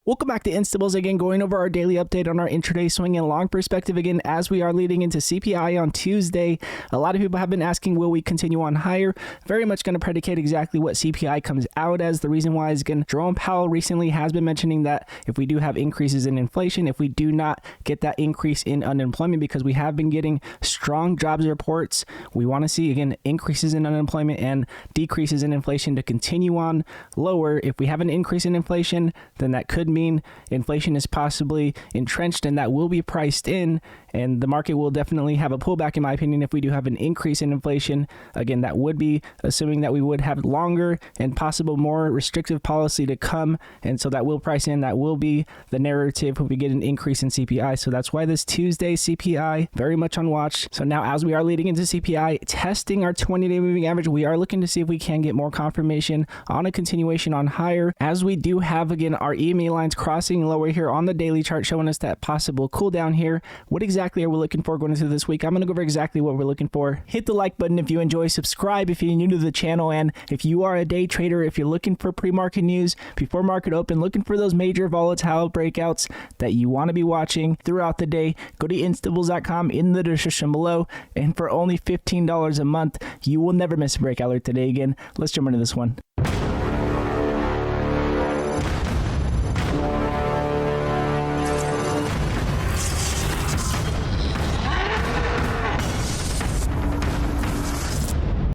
Welcome back to Instables again, going over our daily update on our intraday swing and long perspective again as we are leading into CPI on Tuesday. A lot of people have been asking, will we continue on higher? Very much going to predicate exactly what CPI comes out as. The reason why is, again, Jerome Powell recently has been mentioning that if we do have increases in inflation, if we do not get that increase in unemployment, because we have been getting strong jobs reports, we want to see, again, increases in unemployment and decreases in inflation to continue on lower. If we have an increase in inflation, then that could mean inflation is possibly entrenched and that will be priced in, and the market will definitely have a pullback, in my opinion, if we do have an increase in inflation. Again, that would be assuming that we would have longer and possible more restrictive policy to come, and so that will price in. That will be the narrative if we get an increase in CPI. So that's why this Tuesday CPI very much on watch. So now as we are leading into CPI, testing our 20-day moving average, we are looking to see if we can get more confirmation on a continuation on higher, as we do have, again, our EMA lines crossing lower here on the daily chart, showing us that possible cool down here. What exactly are we looking for going into this week? I'm going to go over exactly what we're looking for. Hit the like button if you enjoy, subscribe if you're new to the channel, and if you are a day trader, if you're looking for pre-market news before market open, looking for those major volatile breakouts that you want to be watching throughout the day, go to instables.com in the description below, and for only $15 a month, you will never miss a breakout alert today. Again, let's jump into this one.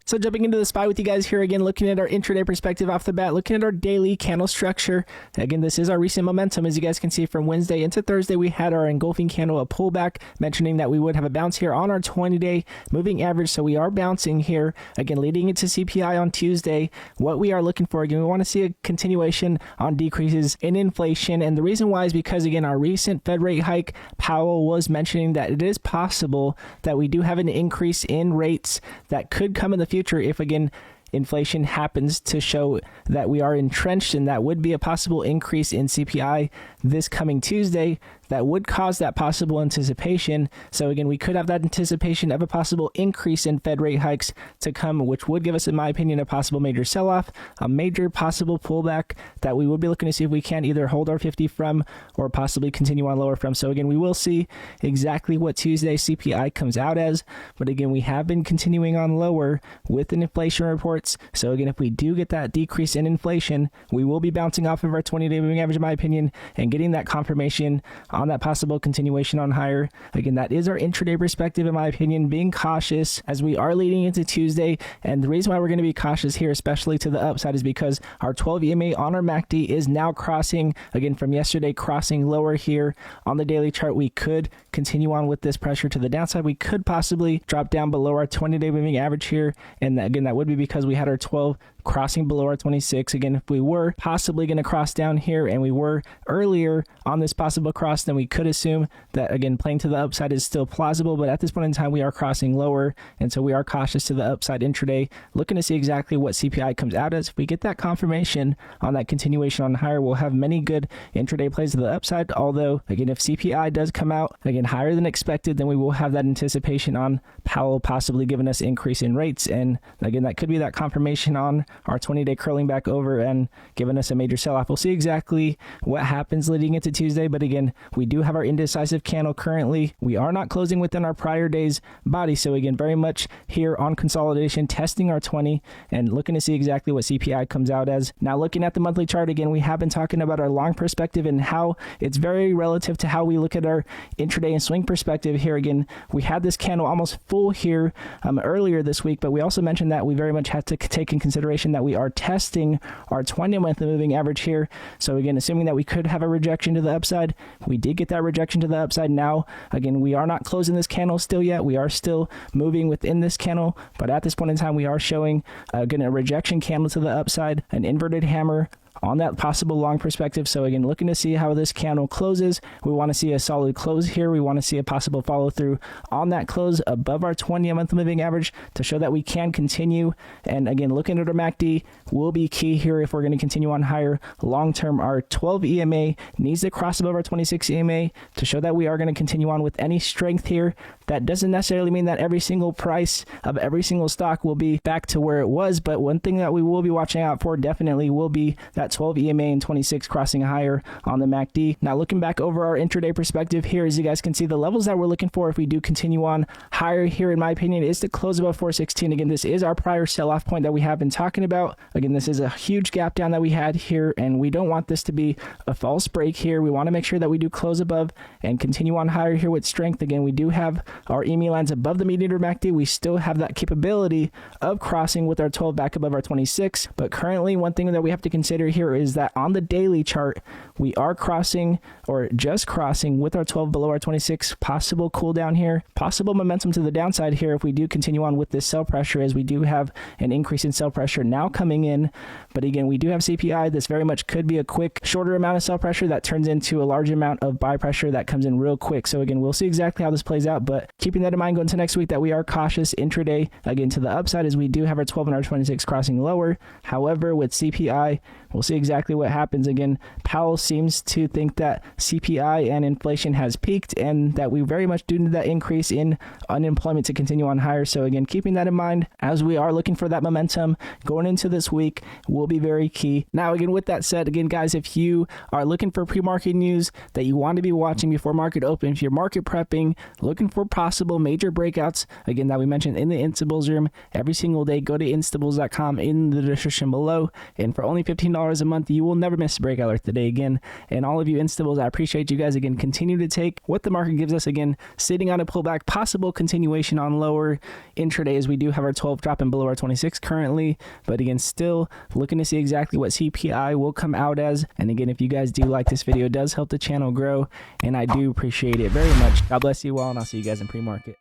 So jumping into the SPY with you guys here again, looking at our intraday perspective off the bat, looking at our daily candle structure. Again, this is our recent momentum. As you guys can see, from Wednesday into Thursday, we had our engulfing candle, a pullback, mentioning that we would have a bounce here on our 20-day moving average. So we are bouncing here. Again, leading into CPI on Tuesday, what we are looking for, again, we want to see a continuation on decreases in inflation. And the reason why is because, again, our recent Fed rate hike, Powell was mentioning that it is possible that we do have an increase in rates that could come in the future if, again, inflation happens to show that we are entrenched, and that would be a possible increase in CPI this coming Tuesday. That would cause that possible anticipation. So again, we could have that anticipation of a possible increase in Fed rate hikes to come, which would give us, in my opinion, a possible major sell-off, a major possible pullback that we would be looking to see if we can either hold our 50 from or possibly continue on lower from. So again, we will see exactly what Tuesday CPI comes out as. But again, we have been continuing on lower with an inflation reports. So again, if we do get that decrease in inflation, we will be bouncing off of our 20-day moving average, in my opinion, and getting that confirmation on that possible continuation on higher. Again, that is our intraday perspective, in my opinion, being cautious as we are leading into Tuesday. And the reason why we're going to be cautious here, especially to the upside, is because our 12 EMA on our MACD is now crossing, again, from yesterday, crossing lower here on the daily chart. We could continue on with this pressure to the downside. We could possibly drop down below our 20-day moving average here. And again, that would be because we had our 12 crossing below our 26. Again, if we were possibly going to cross down here, and we were earlier on this possible cross, then we could assume that, again, playing to the upside is still plausible. But at this point in time, we are crossing lower, and so we are cautious to the upside intraday, looking to see exactly what CPI comes out as. If we get that confirmation on that continuation on higher, we'll have many good intraday plays to the upside. Although, again, if CPI does come out, again, higher than expected, then we will have that anticipation on Powell possibly giving us increase in rates. And again, that could be that confirmation on our 20-day curling back over and giving us a major sell-off. We'll see exactly what happens leading into Tuesday. But again, we do have our indecisive candle currently. We are not closing within our prior day's body. So again, very much here on consolidation, testing our 20 and looking to see exactly what CPI comes out as. Now, looking at the monthly chart, again, we have been talking about our long perspective and how it's very relative to how we look at our intraday and swing perspective here. Again, we had this candle almost full here earlier this week, but we also mentioned that we very much have to take in consideration that we are testing our 20-month moving average here. So again, assuming that we could have a rejection to the upside, we did get that rejection to the upside. Now, again, we are not closing this candle still yet. We are still moving within this candle, but at this point in time, we are showing again a rejection candle to the upside, an inverted hammer on that possible long perspective. So again, looking to see how this candle closes. We want to see a solid close here. We want to see a possible follow through on that close above our 20-month moving average to show that we can continue. And again, looking at our MACD will be key here if we're going to continue on higher long term. Our 12 EMA needs to cross above our 26 EMA to show that we are going to continue on with any strength here. That doesn't necessarily mean that every single price of every single stock will be back to where it was, but one thing that we will be watching out for definitely will be that that 12 EMA and 26 crossing higher on the MACD. Now looking back over our intraday perspective here, as you guys can see, the levels that we're looking for if we do continue on higher here, in my opinion, is to close above 416. Again, this is our prior sell-off point that we have been talking about. Again, this is a huge gap down that we had here, and we don't want this to be a false break here. We want to make sure that we do close above and continue on higher here with strength. Again, we do have our EMA lines above the median or MACD. We still have that capability of crossing with our 12 back above our 26, but currently one thing that we have to consider here is that on the daily chart, we are crossing or just crossing with our 12 below our 26. Possible cool down here, possible momentum to the downside here if we do continue on with this sell pressure, as we do have an increase in sell pressure now coming in. But again, we do have CPI. This very much could be a quick, shorter amount of sell pressure that turns into a large amount of buy pressure that comes in real quick. So again, we'll see exactly how this plays out, but keeping that in mind going to next week that we are cautious intraday, again, to the upside, as we do have our 12 and our 26 crossing lower. However, with CPI, we'll see exactly what happens. Again, Powell seems to think that CPI and inflation has peaked and that we very much do need that increase in unemployment to continue on higher. So again, keeping that in mind as we are looking for that momentum going into this week will be very key. Now, again, with that said, again, guys, if you are looking for pre-market news that you want to be watching before market open, if you're market prepping, looking for possible major breakouts, again, that we mentioned in the Instables room every single day, go to instables.com in the description below. And for only $15 a month, you will never miss a breakout alert today again. And all of you Instables, I appreciate you guys. Again, continue to take what the market gives us. Again, sitting on a pullback, possible continuation on lower intraday, as we do have our 12 dropping below our 26 currently. But again, still looking to see exactly what CPI will come out as. And again, if you guys do like this video, it does help the channel grow, and I do appreciate it very much. God bless you all, and I'll see you guys in pre-market.